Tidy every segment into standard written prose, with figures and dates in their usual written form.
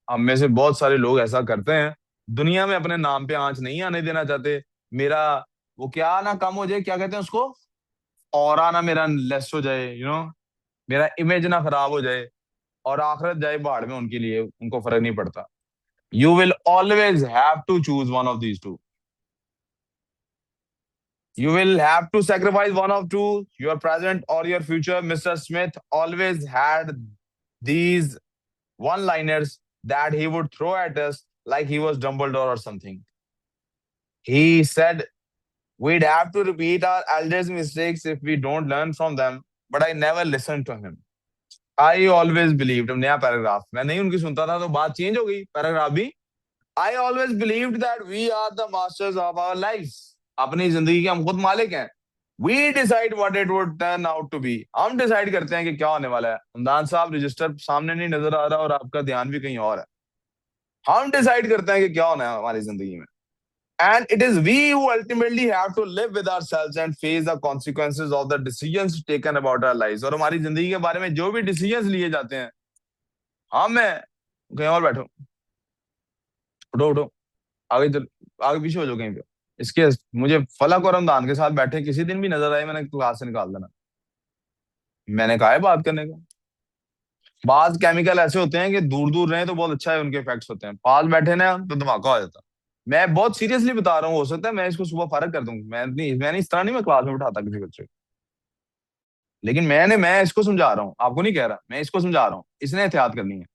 हम में से बहुत सारे लोग ऐसा करते हैं, दुनिया में अपने नाम पे आंच नहीं आने देना चाहते। मेरा वो क्या ना कम हो जाए, क्या कहते हैं उसको, और ना मेरा लेस हो जाए, मेरा इमेज ना खराब हो जाए, और आखिरत जाए बाढ़ में, उनके लिए उनको फर्क नहीं पड़ता। You will always have to choose one of these two. You will have to sacrifice one of two, your present or your future. Mr. Smith always had these one liners that he would throw at us like he was Dumbledore or something. He said we'd have to repeat our elders' mistakes if we don't learn from them, but I never listened to him. I always believed, नया paragraph, मैं नहीं उनकी सुनता था तो बात change हो गई, पैराग्राफ भी। I always believed that we are the masters of our lives. अपनी जिंदगी के हम खुद मालिक हैं। We decide what it would turn out to be. हम डिसाइड करते हैं कि क्या होने वाला है। हमदान साहब, रजिस्टर सामने नहीं नजर आ रहा और आपका ध्यान भी कहीं और है। हम डिसाइड करते हैं कि क्या होना है हमारी जिंदगी में। And it is we who ultimately have to live with ourselves and face the consequences of the decisions taken about our lives. और हमारी जिंदगी के बारे में जो भी डिसीजंस लिए जाते हैं, हम हैं, कहीं और बैठो, उठो उठो, आगे चल, आगे पीछे हो जाओ कहीं पे। इसके मुझे फलक और रमदान के साथ बैठे किसी दिन भी नजर आए, मैंने क्लास से निकाल देना। मैंने कहा है बात करने का। बाज केमिकल ऐसे होते हैं कि दूर दूर रहे तो बहुत अच्छा है, उनके इफेक्ट्स होते हैं, पास बैठे ना तो धमाका हो जाता। मैं बहुत सीरियसली बता रहा हूँ, हो सकता है मैं इसको सुबह फर्क कर दूंगी, मैंने इस तरह नहीं, मैं क्लास में बिठाता किसी बच्चे को। लेकिन मैं इसको समझा रहा हूँ, आपको नहीं कह रहा, मैं इसको समझा रहा हूँ, इसने एहतियात करनी है।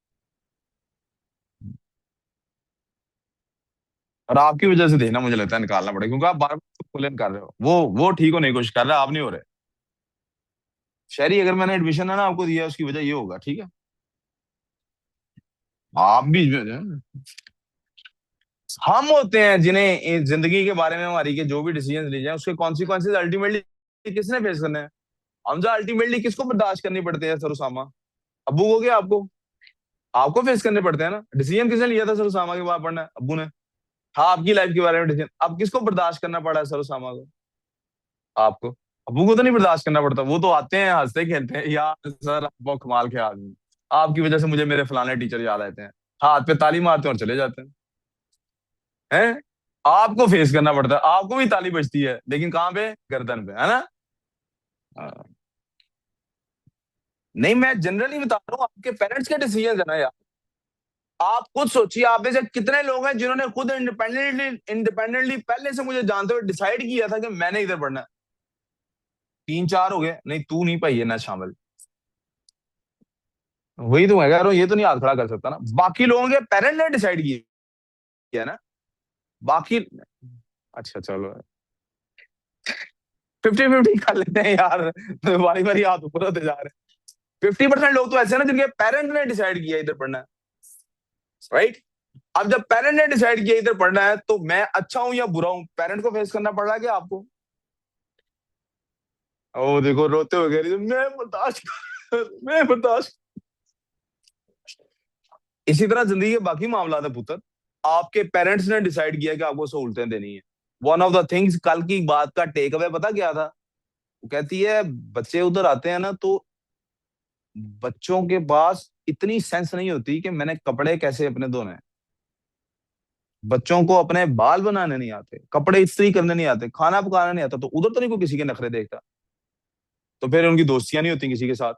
और आपकी वजह से देखना, मुझे लगता है निकालना पड़ेगा, क्योंकि आप बार बार खुले कर रहे हो, वो ठीक होने की कोशिश कर रहे हैं, आप नहीं हो रहे। शहरी, अगर मैंने एडमिशन है ना आपको दिया, उसकी वजह ये होगा, ठीक है। आप भी हम होते हैं जिन्हें इस जिंदगी के बारे में, हमारी के जो भी डिसीजन लिए जाए उसके कॉन्सिक्वेंसेज अल्टीमेटली किसने फेस करने हैं? हम जो अल्टीमेटली किसको बर्दाश्त करनी पड़ते हैं सर उसामा? अब्बू को, क्या आपको? आपको फेस करने पड़ते हैं ना। डिसीजन किसने लिया था सर उसामा के बाद पढ़ना है? अब्बू ने। हाँ, आपकी लाइफ के बारे में डिसीजन अब किसको बर्दाश्त करना पड़ा है सर उसामा को? आपको। अब्बू को तो नहीं बर्दाश्त करना पड़ता, वो तो आते हैं हंसते खेलते हैं, यार सर आप बहुत कमाल के आदमी, आपकी वजह से मुझे मेरे फलाने टीचर याद आते हैं, हाथ पे ताली मारते हैं और चले जाते हैं। हैं? आपको फेस करना पड़ता है, आपको भी ताली बजती है, लेकिन कहाँ पे? गर्दन पे, है ना? हाँ। नहीं, मैं जनरली बता रहा हूँ, आपके पेरेंट्स के डिसीजन है ना यार। आप खुद सोचिए, आप में से कितने लोग हैं जिन्होंने खुद इंडिपेंडेंटली इंडिपेंडेंटली पहले से मुझे जानते हुए डिसाइड किया था कि मैंने इधर पढ़ना है? तीन चार हो गए, नहीं तू नहीं पाई है ना शामिल। वही तो मैं कह रहा हूँ, ये तो नहीं हाथ खड़ा कर सकता ना, बाकी लोगों के पेरेंट ने डिसाइड किया ना। बाकी। अच्छा चलो, 50-50 कर लेते हैं यार, बारी बारी हाथ ऊपर होते जा रहे हैं। 50% लोग तो ऐसे हैं ना जिनके पेरेंट ने डिसाइड किया इधर पढ़ना है, राइट? अब जब पेरेंट ने डिसाइड किया इधर पढ़ना है, तो मैं अच्छा हूं या बुरा हूं, पेरेंट को फेस करना पड़ रहा है क्या आपको? ओ देखो, रोते हुए कह रही है, मैं बर्दाश्त। इसी तरह जिंदगी के बाकी मामला है पुत्र। आपके पेरेंट्स ने डिसाइड किया कि आपको सहूलतें देनी है। वन ऑफ द थिंग्स, कल की बात का टेक अवे पता क्या था? वो कहती है बच्चे उधर आते हैं ना, तो बच्चों के पास इतनी सेंस नहीं होती कि मैंने कपड़े कैसे अपने धोने हैं। बच्चों को अपने बाल बनाने नहीं आते, कपड़े इस्त्री करने नहीं आते, खाना पकाना नहीं आता, तो उधर तो नहीं कोई किसी के नखरे देखता। तो फिर उनकी दोस्तियां नहीं होती किसी के साथ।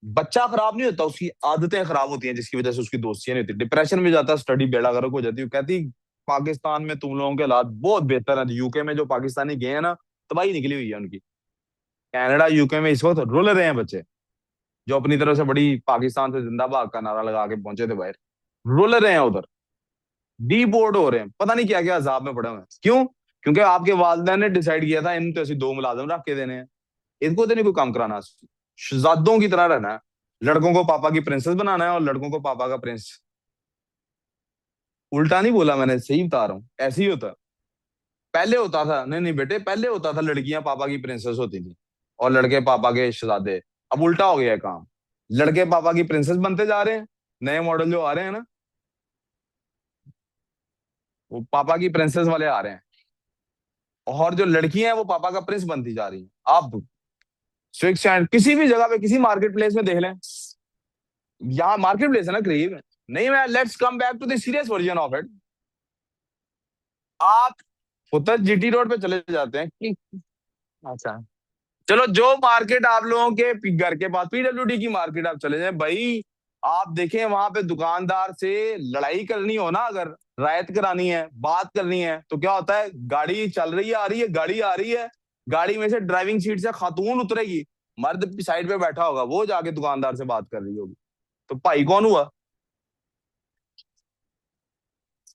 बच्चा खराब नहीं होता, उसकी आदतें खराब होती हैं, जिसकी वजह से उसकी दोस्तियां नहीं होती, डिप्रेशन में जाता है, स्टडी बेड़ा गर्क हो जाती है। वो कहती पाकिस्तान में तुम लोगों के हालात बहुत बेहतर है, यूके में जो पाकिस्तानी गए हैं ना, तबाही निकली हुई है उनकी। कनाडा यूके में इस वक्त रुल रहे हैं बच्चे, जो अपनी तरफ से बड़ी पाकिस्तान से जिंदाबाद का नारा लगा के पहुंचे थे बाहर, रुल रहे हैं उधर, डीपोर्ट हो रहे हैं, पता नहीं क्या क्या अजाब में पड़े हुए हैं। क्यों? क्योंकि आपके वालिदैन ने डिसाइड किया था इन तो ऐसी दो मुलाजिम रख के देने हैं, इनको तो नहीं कोई काम कराना, शहजादों की तरह रहना है। लड़कों को पापा की प्रिंसेस बनाना है और लड़कों को पापा का प्रिंस। उल्टा नहीं बोला मैंने, सही बता रहा हूँ, ऐसे ही होता है। पहले होता था, नहीं नहीं बेटे, पहले होता था लड़कियां पापा की प्रिंसेस होती थी और लड़के पापा के शहजादे। अब उल्टा हो गया है काम, लड़के पापा की प्रिंसेस बनते जा रहे हैं, नए मॉडल जो आ रहे हैं ना, वो पापा की प्रिंसेस वाले आ रहे हैं, और जो लड़कियां हैं वो पापा का प्रिंस बनती जा रही हैं। आप स्विच एंड किसी भी जगह पे, किसी मार्केट प्लेस में देख लें, यहाँ मार्केट प्लेस है ना, करीब नहीं मैं, let's come back to the serious version of it. आप पुत्र जीटी रोड पे चले जाते हैं कि, अच्छा चलो जो मार्केट आप लोगों के घर के पास पीडब्ल्यूडी की मार्केट आप चले जाए भाई, आप देखें वहां पे दुकानदार से लड़ाई करनी हो ना, अगर रायत करानी है, बात करनी है, तो क्या होता है, गाड़ी चल रही है, आ रही है, गाड़ी आ रही है, गाड़ी में से ड्राइविंग सीट से खातून उतरेगी, मर्द साइड पे बैठा होगा, वो जाके दुकानदार से बात कर रही होगी, तो भाई कौन हुआ?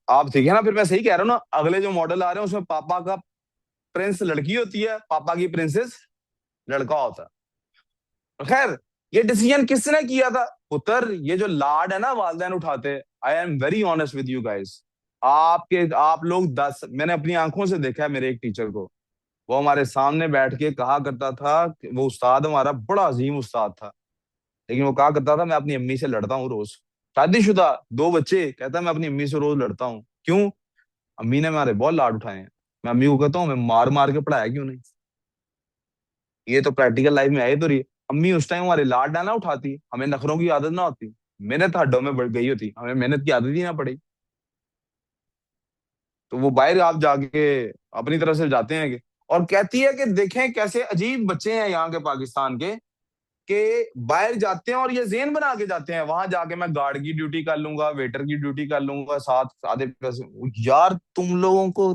आप ठीक है ना, फिर मैं सही कह रहा हूँ ना, अगले जो मॉडल आ रहे हैं उसमें पापा का प्रिंस लड़की होती है, पापा की प्रिंसेस लड़का होता है। खैर, ये डिसीजन किसने किया था? पुत्र, ये जो लाड है ना वालदेन उठाते, I am very honest with you guys, आपके आप लोग 10, मैंने अपनी आंखों से देखा है मेरे एक टीचर को, वो हमारे सामने बैठ के कहा करता था, वो उस्ताद हमारा बड़ा अजीम उस्ताद था, लेकिन वो कहा करता था मैं अपनी अम्मी से लड़ता हूँ रोज, शादीशुदा, 2 बच्चे, कहता है मैं अपनी अम्मी से रोज लड़ता हूँ। क्यों? अम्मी ने हमारे बहुत लाड उठाए हैं। मैं अम्मी को कहता हूँ मैं मार मार के पढ़ाया क्यों नहीं? ये तो प्रैक्टिकल लाइफ में आई तो रही है। अम्मी उस टाइम हमारे लाड ना उठाती, हमें नखरों की आदत ना होती, मेहनत हड्डों में बढ़ गई होती, हमें मेहनत की आदत ही ना पड़ी। तो वो बाहर आप जाके अपनी तरफ से जाते हैं और कहती है कि देखें कैसे अजीब बच्चे हैं यहाँ के पाकिस्तान के बाहर जाते हैं और ये जेन बना के जाते हैं, वहां जाके मैं गार्ड की ड्यूटी कर लूंगा, वेटर की ड्यूटी कर लूंगा, साथ आधे पैसे। यार तुम लोगों को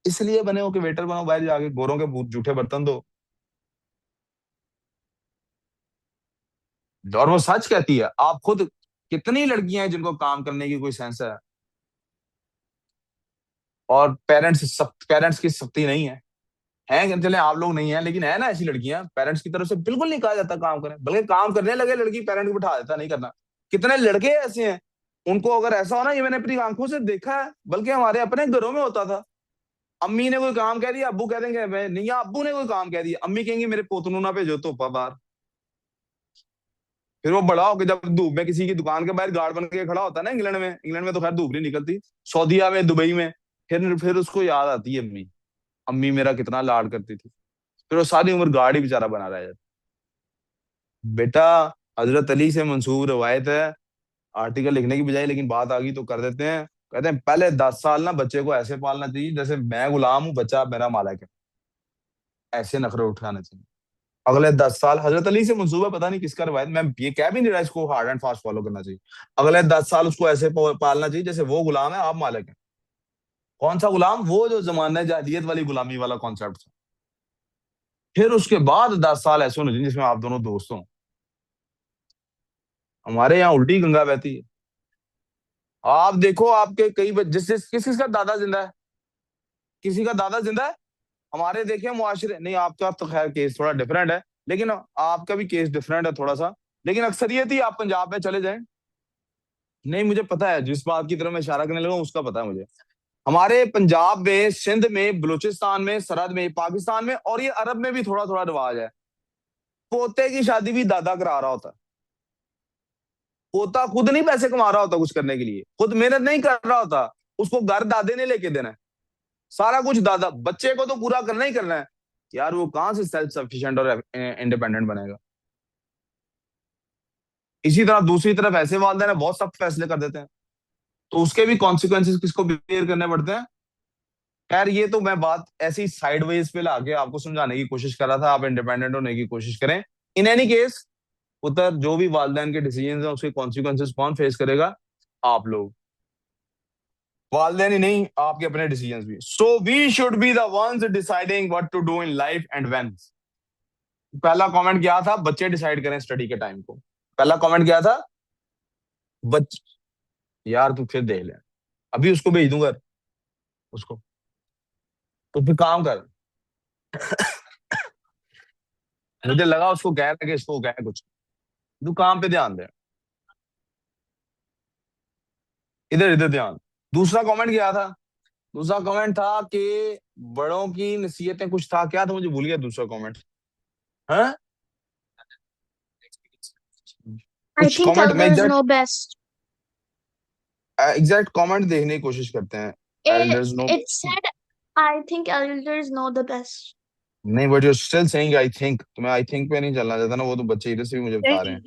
इसलिए बने हो कि वेटर बनो, बाहर जाके गोरों के जूठे बर्तन दो। और वो सच कहती है, आप खुद, कितनी लड़कियां हैं जिनको काम करने की कोई सेंस है, और पेरेंट्स की सख्ती नहीं है। हैं चले आप लोग नहीं है, लेकिन है ना ऐसी लड़कियां, पेरेंट्स की तरफ से बिल्कुल नहीं कहा जाता काम करें, बल्कि काम करने लगे लड़की पेरेंट को बिठा देता नहीं करना। कितने लड़के ऐसे हैं, उनको अगर ऐसा हो ना, ये मैंने अपनी आंखों से देखा है, बल्कि हमारे अपने घरों में होता था, अम्मी ने कोई काम कह दिया, अब्बू कह देंगे मैं नहीं, या अब्बू ने कोई काम कह दिया, अम्मी कहेंगी मेरे पोतनू ना भेजो तो बाहर। फिर वो बड़ा होकर जब धूप में किसी की दुकान के बाहर गार्ड बन के खड़ा होता है ना, इंग्लैंड में तो खैर धूप नहीं निकलती, सऊदीया में, दुबई में, फिर उसको याद आती है अम्मी, अम्मी मेरा कितना लाड करती थी। फिर वो सारी उम्र गार्ड ही बेचारा बना रहा है। बेटा, हजरत अली से मंसूब रवायत है, आर्टिकल लिखने की बजाय, लेकिन बात आ गई तो कर देते हैं। कहते हैं पहले 10 साल ना बच्चे को ऐसे पालना चाहिए जैसे मैं गुलाम हूँ, बच्चा मेरा मालिक है, ऐसे नखरे उठाने चाहिए। अगले 10 साल, हजरत अली से मंसूबा, पता नहीं किसका रवायत, मैं ये कह भी नहीं रहा इसको हार्ड एंड फास्ट फॉलो करना चाहिए। अगले 10 साल उसको ऐसे पालना चाहिए जैसे वो गुलाम है, आप मालिक हैं। कौन सा गुलाम? वो जो जमाना जाहिलियत वाली गुलामी वाला कॉन्सेप्ट था। फिर उसके बाद 10 साल ऐसे होने चाहिए जिसमें आप दोनों दोस्त हों। हमारे यहाँ उल्टी गंगा बहती है। आप देखो आपके कई जिस जिस किस किसका दादा जिंदा है, किसी का दादा जिंदा है, हमारे देखे मुआशरे, नहीं आपका तो खैर केस थोड़ा डिफरेंट है, लेकिन आपका भी केस डिफरेंट है थोड़ा सा, लेकिन अक्सरियत ही आप पंजाब में चले जाएं। नहीं मुझे पता है, जिस बात की तरफ मैं इशारा करने लगा उसका पता है मुझे। हमारे पंजाब में, सिंध में, बलूचिस्तान में, सरहद में, पाकिस्तान में, और ये अरब में भी थोड़ा थोड़ा रिवाज है, पोते की शादी भी दादा करा रहा होता है। पोता खुद नहीं पैसे कमा रहा होता कुछ करने के लिए, खुद मेहनत नहीं कर रहा होता, उसको घर दादे ने लेके देना है, सारा कुछ दादा, बच्चे को तो पूरा करना ही करना है। यार वो कहाँ से सेल्फ सफिशिएंट और इंडिपेंडेंट बनेगा? इसी तरह दूसरी तरफ ऐसे वालदेन है बहुत सख्त फैसले कर देते हैं, तो उसके भी कॉन्सिक्वेंसेस किसको बियर करने पड़ते हैं। खैर ये तो मैं बात ऐसी साइडवेज पे लाके आपको समझाने की कोशिश कर रहा था, आप इंडिपेंडेंट होने की कोशिश करें। इन एनी केस, उधर जो भी वालदेन के डिसीजन है उसके कॉन्सिक्वेंसेस कौन फेस करेगा? आप लोग। वालदेन ही नहीं, आपके अपने डिसीजन भी। So we should be the ones deciding what to do in life and when. पहला कमेंट क्या था? बच्चे डिसाइड करें स्टडी के टाइम को। पहला कमेंट क्या था? बच यार तू फिर देख ले, अभी उसको भेज दूंगा उसको, तो फिर काम कर। मुझे लगा उसको कह रहा है कि इसको कह कुछ, तू काम पे ध्यान दे, इधर इधर ध्यान। दूसरा कमेंट क्या था? दूसरा कमेंट था कि बड़ों की नसीहतें, कुछ था, क्या था मुझे भूल गया दूसरा कमेंट। हाँ, I कुछ think कमेंट में elders know best. Exact comment देखने की कोशिश करते हैं। Elders know. It said, I think elders know the best. नहीं, but you still saying I think, तो मैं आई थिंक पे नहीं चलना चाहता ना, वो तो बच्चे इधर से भी मुझे बता रहे हैं।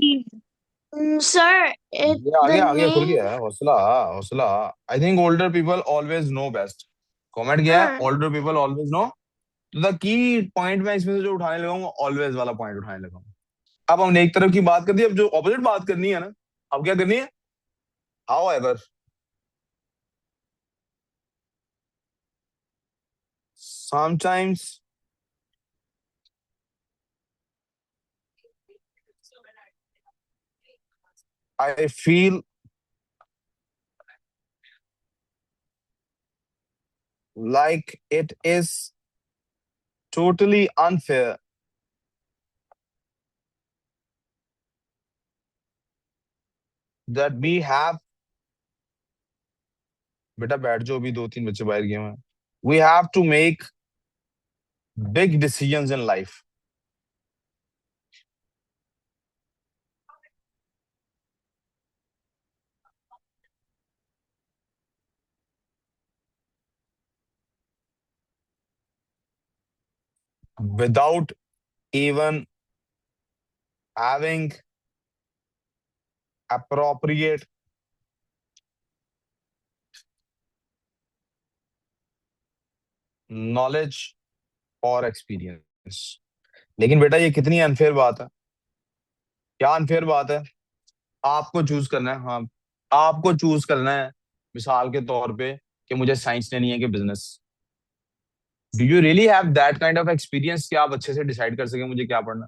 Sir, ये the आ गया खुल name, गया है, हौसला, हौसला। I think older people always no best. Comment गया है, sir, older people always no. तो द की पॉइंट मैं इसमें से जो उठाने लगा हूँ, ऑलवेज वाला पॉइंट उठाने लगा हूँ। अब हमने एक तरफ की बात कर दी, अब जो ऑपोजिट बात करनी है ना, अब क्या करनी है? How ever sometimes I feel like it is totally unfair that we have, बेटा बैठ जाओ, अभी दो तीन बच्चे बाहर गए हैं। We have to make big decisions in life without even having appropriate knowledge or experience। लेकिन बेटा ये कितनी अनफेयर बात है, क्या अनफेयर बात है? आपको चूज करना है, हाँ, आपको चूज करना है। मिसाल के तौर पे कि मुझे साइंस लेनी है कि business. Do you really have that kind of experience कि आप अच्छे से डिसाइड कर सके मुझे क्या पढ़ना?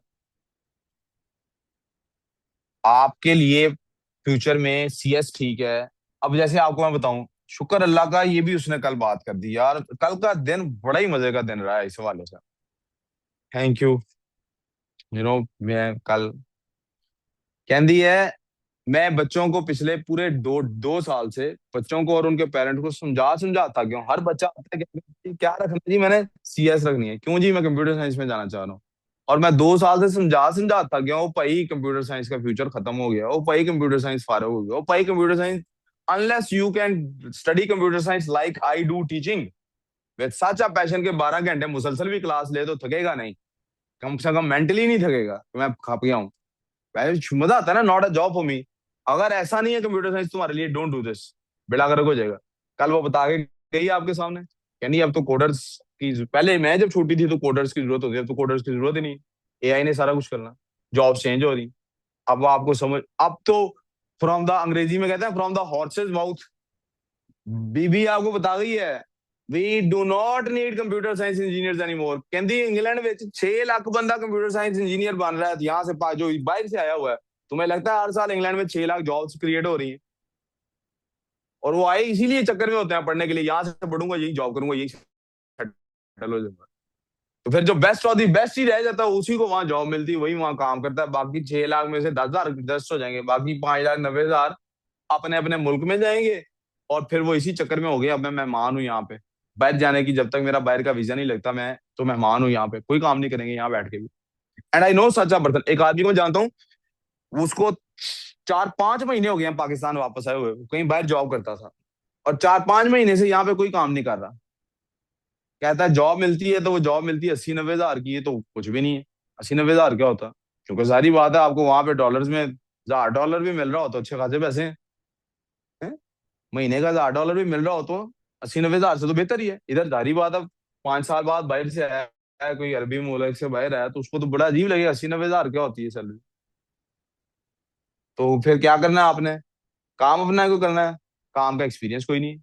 आपके लिए फ्यूचर में सीएस ठीक है। अब जैसे आपको मैं बताऊं, शुक्र अल्लाह का, ये भी उसने कल बात कर दी यार। कल का दिन बड़ा ही मजे का दिन रहा है इस हवाले से। Thank you. मैं कल कहती है, मैं बच्चों को पिछले पूरे दो दो साल से बच्चों को और उनके पेरेंट को समझा समझा था, क्यों हर बच्चा आता है कि क्या रखना जी, मैंने सीएस रखनी है, क्यों जी मैं कंप्यूटर साइंस में जाना चाह रहा हूँ। और मैं 2 साल से समझा समझा था, क्यों वो भाई कंप्यूटर साइंस का फ्यूचर खत्म हो गया, वो भाई कंप्यूटर साइंस फारग हो गया, वो भाई computer science, unless you can study computer science like I do teaching with such a passion के 12 घंटे मुसलसल भी क्लास ले तो थकेगा नहीं, कम से कम मेंटली नहीं थकेगा कि मैं खप गया हूँ। मजा आता है ना, not a job for me. अगर ऐसा नहीं है कंप्यूटर साइंस तुम्हारे लिए, डोंट डू दिस, बेड़ा गर्क हो जाएगा। कल वो बता के गई आपके सामने, यानी अब तो कोडर्स की, पहले मैं जब छोटी थी तो कोडर्स की जरूरत होती है, अब तो कोडर्स की जरूरत ही नहीं। एआई ने सारा कुछ करना, जॉब चेंज हो रही। अब आपको समझ, अब तो फ्रॉम द, अंग्रेजी में कहते हैं फ्रॉम द हॉर्सेज माउथ, बीबी आपको बता गई है, we do not need computer science engineers anymore. कहती इंग्लैंड में 6 लाख बंदा कंप्यूटर साइंस इंजीनियर बन रहा है, यहाँ से जो बाहर से आया हुआ है। तुम्हें लगता है हर साल इंग्लैंड में 6 लाख जॉब्स क्रिएट हो रही हैं? और वो आए इसीलिए चक्कर में होते हैं पढ़ने के लिए, यहाँ से पढ़ूंगा यही जॉब करूंगा यही सेटल हो जाऊंगा। तो फिर जो बेस्ट ऑफ दी बेस्ट ही रह जाता है उसी को वहां जॉब मिलती है, वही वहां काम करता है। बाकी 6 लाख में से 10,000 दस हो जाएंगे, बाकी 5,90,000 अपने अपने मुल्क में जाएंगे। और फिर वो इसी चक्कर में हो गया, अब मैं मेहमान हूँ यहाँ पे बाहर जाने की, जब तक मेरा बाहर का वीजा नहीं लगता मैं तो मेहमान हूँ यहाँ पे, कोई काम नहीं करेंगे यहाँ बैठ के भी। And I know such a person, एक आदमी को जानता हूँ, उसको 4-5 महीने हो गए हैं पाकिस्तान वापस आए हुए, कहीं बाहर जॉब करता था और 4-5 महीने से यहाँ पे कोई काम नहीं कर रहा। कहता है जॉब मिलती है, तो वो जॉब मिलती है 80-90 हजार की, है तो कुछ भी नहीं है। 80-90 हजार क्या होता? क्योंकि सारी बात है, आपको वहां पे डॉलर्स में $1,000 भी मिल रहा हो तो अच्छे खासे पैसे हैं। महीने का $1,000 भी मिल रहा हो तो 80-90 हजार से तो बेहतर ही है। इधर जारी बात है, 5 साल बाद बाहर से आया है, कोई अरबी मुल्क से बाहर आया, तो उसको तो बड़ा अजीब लगेगा 80-90 हजार क्या होती है सैलरी। तो फिर क्या करना है आपने? काम अपना को करना है, काम का एक्सपीरियंस कोई नहीं है,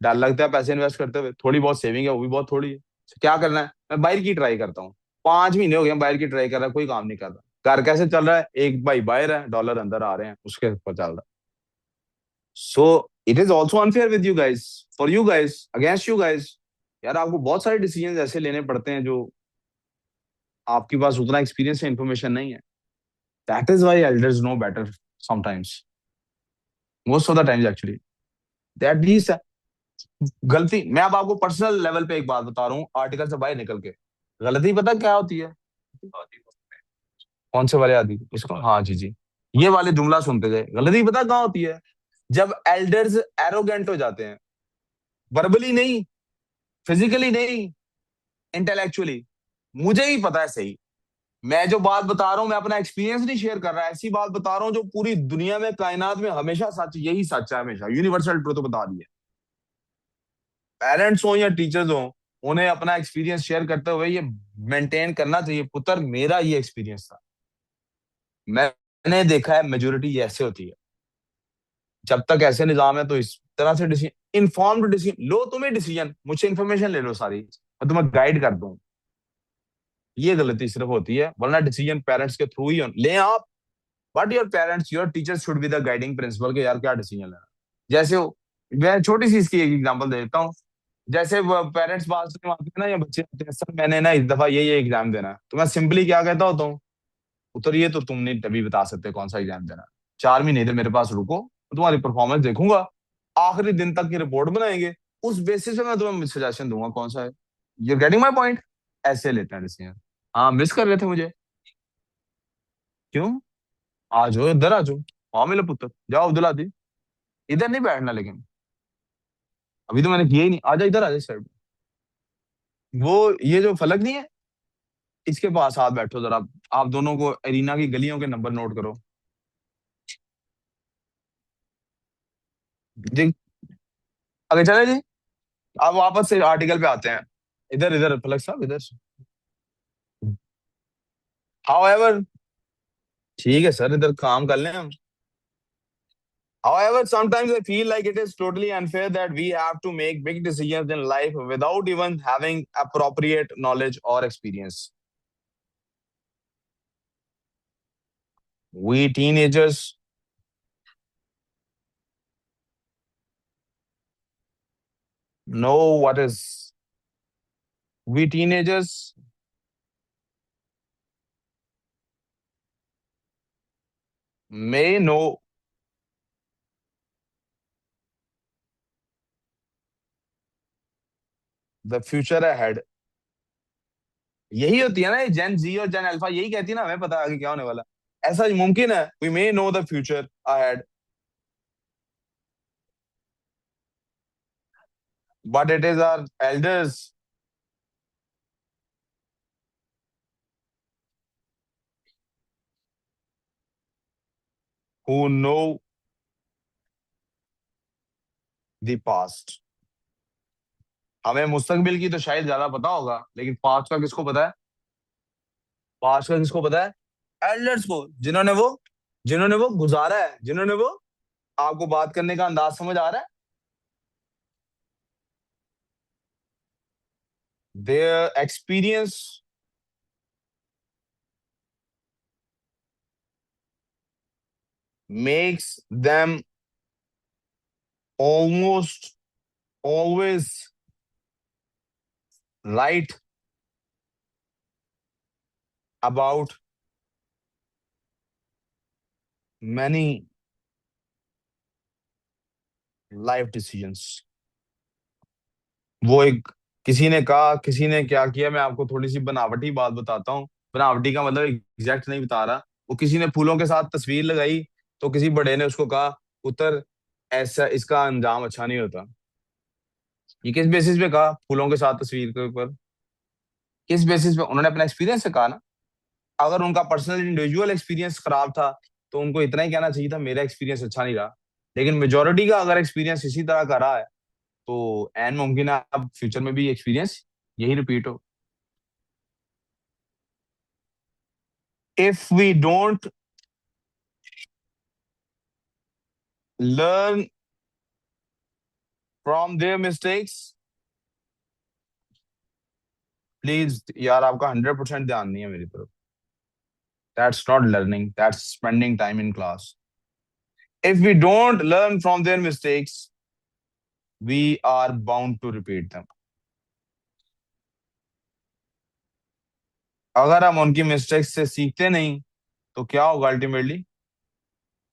डर लगता है पैसे इन्वेस्ट करते हुए, थोड़ी बहुत सेविंग है वो भी बहुत थोड़ी है। तो क्या करना है? मैं बाहर की ट्राई करता हूँ, 5 महीने हो गए बाहर की ट्राई कर रहा है, कोई काम नहीं कर रहा। घर कैसे चल रहा है? एक भाई बाहर है, डॉलर अंदर आ रहे हैं, उसके ऊपर चल रहा है। So it is also unfair with you guys, for you guys, against you guys. यार आपको बहुत सारे डिसीजन ऐसे लेने पड़ते हैं जो आपके पास उतना एक्सपीरियंस है, इन्फॉर्मेशन नहीं है। That is why elders know better sometimes, most of the times actually. That least गलती, मैं अब आपको पर्सनल लेवल पे एक बात बता रहा हूँ, आर्टिकल से बाहर निकल के। गलती पता क्या होती है? कौन से वाले आदि इसको, हाँ जी जी, ये वाले जुमला सुनते थे। गलती पता कहाँ होती है? जब एल्डर्स एरोगेंट हो जाते हैं, वर्बली नहीं, फिजिकली नहीं, इंटेलेक्चुअली। मुझे ही पता है सही, मैं जो बात बता रहा हूँ मैं अपना एक्सपीरियंस नहीं शेयर कर रहा, ऐसी बात बता रहा हूँ जो पूरी दुनिया में कायनात में हमेशा सच, यही सच है, हमेशा यूनिवर्सल ट्रुथ बता दी है। पेरेंट्स हो या टीचर्स हो, उन्हें अपना एक्सपीरियंस शेयर करते हुए ये मेंटेन करना चाहिए, पुत्र मेरा ये एक्सपीरियंस था, मैंने देखा है मेजोरिटी ये ऐसे होती है। जब तक ऐसे निजाम है तो इस तरह से डिसीजन, इन्फॉर्म्ड डिसीजन लो, तुम्हें डिसीजन मुझसे इन्फॉर्मेशन ले लो सारी, मैं तुम्हें गाइड कर दूं। ये गलती सिर्फ होती है, वरना डिसीजन पेरेंट्स के थ्रू ही ले आप। But your parents your teachers should be the guiding principal के यार क्या डिसीजन लेना। जैसे मैं छोटी सी इसकी एक एग्जांपल दे देता हूँ। जैसे पेरेंट्स बात में आते हैं ना, या बच्चे आते हैं, सर मैंने ना इस दफा ये एग्जाम देना है, तो मैं सिंपली क्या कहता होता हूँ, उत्तर ये तो तुम नहीं तभी बता सकते कौन सा एग्जाम देना है। 4 महीने इधर मेरे पास रुको, मैं तुम्हारी परफॉर्मेंस देखूंगा, आखिरी दिन तक की रिपोर्ट बनाएंगे, उस बेसिस पे मैं तुम्हें सजेशन दूंगा कौन सा है। You getting my point? ऐसे लेते हैं डिसीजन। हाँ मिस कर रहे थे मुझे? क्यों? आ जाओ इधर आ जाओ। हाँ मेरे पुत्र जाओ अब्दुल्ला दी, इधर नहीं बैठना लेकिन, अभी तो मैंने किया ही नहीं, आजा इधर आजा साइड। वो ये जो फलक नहीं है, इसके पास हाथ बैठो जरा। आप दोनों को एरिना की गलियों के नंबर नोट करो जी। आगे चले जी। अब वापस से आर्टिकल पे आते हैं। इधर इधर फलक साहब इधर। हाउएवर, ठीक है सर इधर काम कर लें हम। However, sometimes I feel like it is totally unfair that we have to make big decisions in life without even having appropriate knowledge or experience. We teenagers know what is, we teenagers may know the future ahead. यही होती है ना ये जेन जी और जेन alpha, यही कहती है ना हमें पता है आगे क्या होने वाला है। ऐसा मुमकिन है, we may know the future ahead, but it is our elders who know the past. हमें मुस्तकबिल की तो शायद ज्यादा पता होगा, लेकिन पास्ट का किसको पता है? पास्ट का किसको पता है? एल्डर्स को, जिन्होंने वो गुजारा है, जिन्होंने वो, आपको बात करने का अंदाज समझ आ रहा है? Their experience makes them almost always right about many life decisions. वो एक, किसी ने कहा, किसी ने क्या किया, मैं आपको थोड़ी सी बनावटी बात बताता हूँ। बनावटी का मतलब एग्जैक्ट नहीं बता रहा। वो किसी ने फूलों के साथ तस्वीर लगाई, तो किसी बड़े ने उसको कहा, पुत्र ऐसा इसका अंजाम अच्छा नहीं होता। ये किस बेसिस पे कहा फूलों के साथ तस्वीर के ऊपर? किस बेसिस पे? उन्होंने अपना एक्सपीरियंस से कहा ना। अगर उनका पर्सनल इंडिविजुअल एक्सपीरियंस खराब था, तो उनको इतना ही कहना चाहिए था मेरा एक्सपीरियंस अच्छा नहीं रहा। लेकिन मेजोरिटी का अगर एक्सपीरियंस इसी तरह का रहा है, तो एन मुमकिन है अब फ्यूचर में भी एक्सपीरियंस यही रिपीट हो। If we don't learn from their mistakes, please यार आपका 100% ध्यान नहीं है मेरी तरफ। That's not learning, that's spending time in class. If we don't learn from their mistakes, we are bound to repeat them. अगर हम उनकी मिस्टेक्स से सीखते नहीं, तो क्या होगा अल्टीमेटली?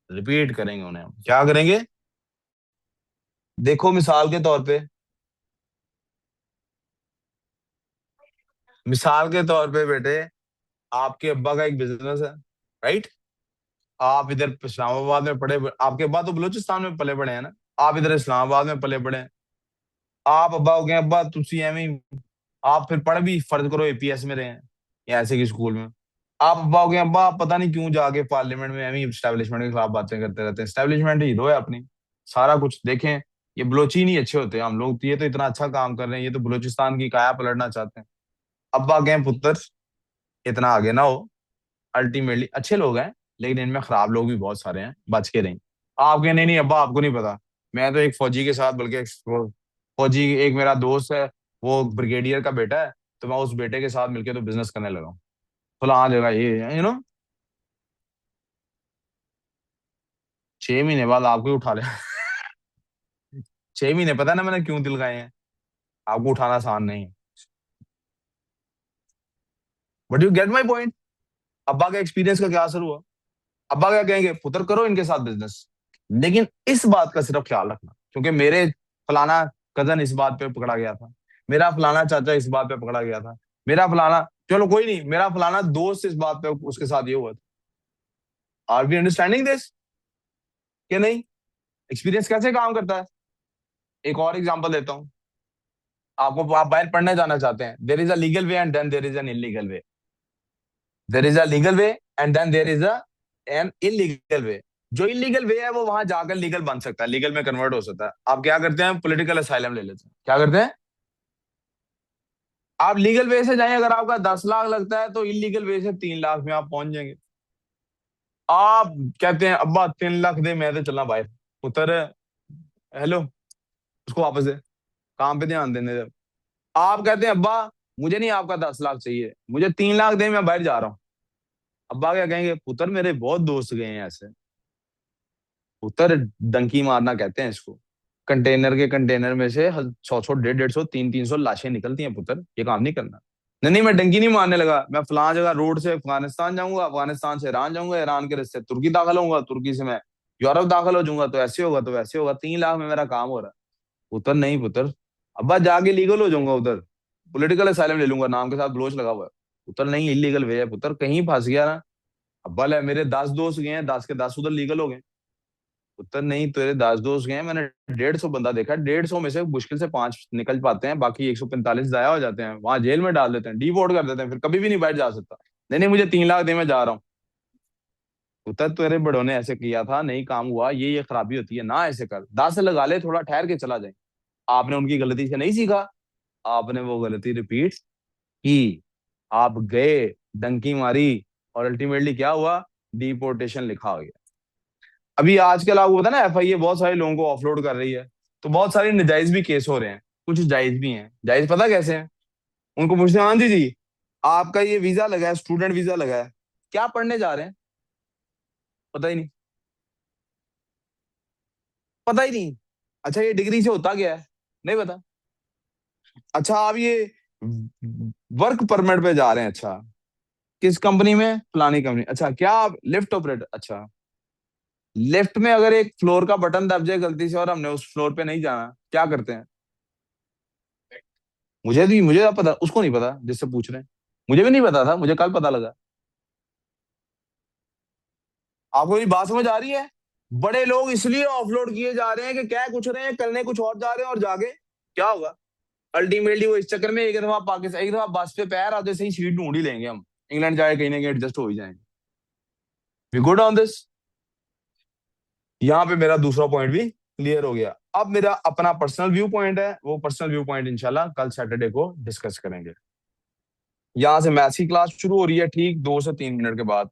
रिपीट करेंगे उन्हें। हम क्या करेंगे? देखो मिसाल के तौर पे, मिसाल के तौर पे बेटे, आपके अब्बा का एक बिजनेस है, राइट? आप इधर इस्लामाबाद में पढ़े, आपके अब्बा तो बलूचिस्तान में पले बड़े हैं ना, आप इधर इस्लामाबाद में पले बड़े हैं। आप अब्बा हो गए, अब्बा तुसी एवं ही, आप फिर पढ़ भी फर्ज करो एपीएस में रहे हैं या ऐसे की स्कूल में, आप अब्बा हो गए, अब्बा आप पता नहीं क्यों जाके पार्लियामेंट में एमी स्टैब्लिशमेंट के खिलाफ बातें करते रहते हैं। स्टैब्लिशमेंट हीरो है अपनी, सारा कुछ देखें। ये बलोची नहीं अच्छे होते हम लोग, ये तो इतना अच्छा काम कर रहे हैं, ये तो बलूचिस्तान की काया पलटना चाहते हैं। अब्बा गए पुत्र, इतना आगे ना हो। अल्टीमेटली अच्छे लोग हैं, लेकिन इनमें खराब लोग भी बहुत सारे हैं, बच के नहीं। आप कहें नहीं नहीं अब्बा आपको नहीं पता, मैं तो एक फौजी के साथ, बल्कि फौजी एक मेरा दोस्त है, वो ब्रिगेडियर का बेटा है, तो मैं उस बेटे के साथ मिलकर तो बिजनेस करने लगा हूँ। बोला हाँ जगह ये 6 महीने बाद आपको ही उठा ले। 6 महीने पता है ना मैंने क्यों दिलगाए हैं, आपको उठाना आसान नहीं है। But you get my point. अब्बा का एक्सपीरियंस का क्या असर हुआ? अब्बा क्या कहेंगे, पुत्र करो इनके साथ बिजनेस, लेकिन इस बात का सिर्फ ख्याल रखना, क्योंकि मेरे फलाना कजन इस बात पे पकड़ा गया था, मेरा फलाना चाचा इस बात पे पकड़ा गया था, मेरा फलाना, चलो कोई नहीं, मेरा फलाना दोस्त इस बात पे उसके साथ ये हुआ था। आर वी अंडरस्टैंडिंग दिस कि नहीं? एक्सपीरियंस कैसे काम करता है? एक और एग्जांपल देता हूँ। आपको, आप बाहर पढ़ने जाना चाहते हैं, there is a legal way and then there is an illegal way. There is a legal way and then there is a an illegal way. जो इलीगल वे है वो वहां जाकर लीगल बन सकता है, लीगल में कन्वर्ट हो सकता है। आप क्या करते हैं, पॉलिटिकल असाइलम ले लेते हैं। क्या करते हैं? आप लीगल वे से जाएं, अगर आपका 10 लाख लगता है तो इलीगल वे से 3 लाख में आप पहुंच जाएंगे। आप कहते हैं अब्बा 3 लाख दे, मैं तो चलना बाहर। पुत्र, हेलो, उसको वापस दे, काम पे ध्यान देने दे। आप कहते हैं अब्बा मुझे नहीं आपका 10 लाख चाहिए, मुझे 3 लाख दे, मैं बाहर जा रहा हूँ। अब्बा क्या कहेंगे, पुत्र मेरे बहुत दोस्त गए हैं ऐसे। पुत्र डंकी मारना कहते हैं इसको। कंटेनर के कंटेनर में से 100 100 150 150 300 300 लाशें निकलती हैं पुत्र, ये काम नहीं करना। नहीं नहीं मैं डंकी नहीं मारने लगा, मैं फलां जगह रोड से अफगानिस्तान जाऊंगा, अफगानिस्तान से ईरान जाऊंगा, ईरान के रास्ते तुर्की दाखिल होऊंगा, तुर्की से मैं यूरोप दाखिल हो जाऊंगा, तो ऐसे होगा तो वैसे होगा, 3 लाख में मेरा काम हो रहा है। पुत्र नहीं पुत्र, अब्बा जाके लीगल हो जाऊंगा उधर, पॉलिटिकल असाइलम ले लूंगा, नाम के साथ बलोच लगा हुआ है। पुत्र नहीं, इलीगल वे है पुत्र, कहीं फंस गया ना। अब्बा ले मेरे 10 दोस्त गए हैं, 10 के 10 उधर लीगल हो गए। पुत्र नहीं, तेरे 10 दोस्त गए हैं, मैंने 150 बंदा देखा है, 150 में से मुश्किल से 5 निकल पाते हैं, बाकी 145 जाया हो जाते हैं, वहां जेल में डाल देते हैं, डिवोर्ट कर देते हैं, फिर कभी भी नहीं बैठ जा सकता। नहीं नहीं मुझे 3 लाख दे, मैं जा रहा हूँ। पुत्र तेरे बड़ों ने ऐसे किया था, नहीं काम हुआ, ये खराबी होती है ना, ऐसे कर 10 लगा ले, थोड़ा ठहर के चला जाए। आपने उनकी गलती से नहीं सीखा, आपने वो गलती रिपीट की। आप गए, डंकी मारी, और अल्टीमेटली क्या हुआ, डिपोर्टेशन लिखा हो गया। अभी आजकल आपको पता है ना, एफआईए बहुत सारे लोगों को ऑफलोड कर रही है, तो बहुत सारे नाजायज भी केस हो रहे हैं, कुछ जायज भी हैं। जायज पता कैसे हैं? उनको पूछते हैं, हाँ जी जी आपका ये वीजा लगा है, स्टूडेंट वीजा लगा है, क्या पढ़ने जा रहे हैं? पता ही नहीं, पता ही नहीं। अच्छा ये डिग्री से होता क्या है? नहीं पता। अच्छा आप ये वर्क परमिट पे जा रहे हैं, अच्छा किस कंपनी में, फलानी कंपनी, अच्छा क्या आप लिफ्ट ऑपरेटर, अच्छा लिफ्ट में अगर एक फ्लोर का बटन दब जाए गलती से और हमने उस फ्लोर पे नहीं जाना, क्या करते हैं? मुझे अब पता, उसको नहीं पता जिससे पूछ रहे हैं। मुझे भी नहीं पता था, मुझे कल पता लगा। आपको मेरी बात समझ आ रही है? बड़े लोग इसलिए ऑफलोड किए जा रहे हैं कि क्या कुछ रहे हैं, करने कुछ और जा रहे हैं, और जाके क्या होगा? अल्टीमेटली वो इस चक्कर में एक दफा पाकिस्तान, एक दफा बस पे पैर आते सही सीट ढूंढ ही लेंगे हम, इंग्लैंड जाए कहीं ना कहीं एडजस्ट हो ही जाएंगे। We good on this. यहाँ पे मेरा दूसरा पॉइंट भी क्लियर हो गया। अब मेरा अपना पर्सनल व्यू पॉइंट है, वो पर्सनल व्यू पॉइंट इंशाल्लाह कल सैटरडे को डिस्कस करेंगे। यहाँ से मैथ्स की क्लास शुरू हो रही है ठीक 2 से 3 मिनट के बाद।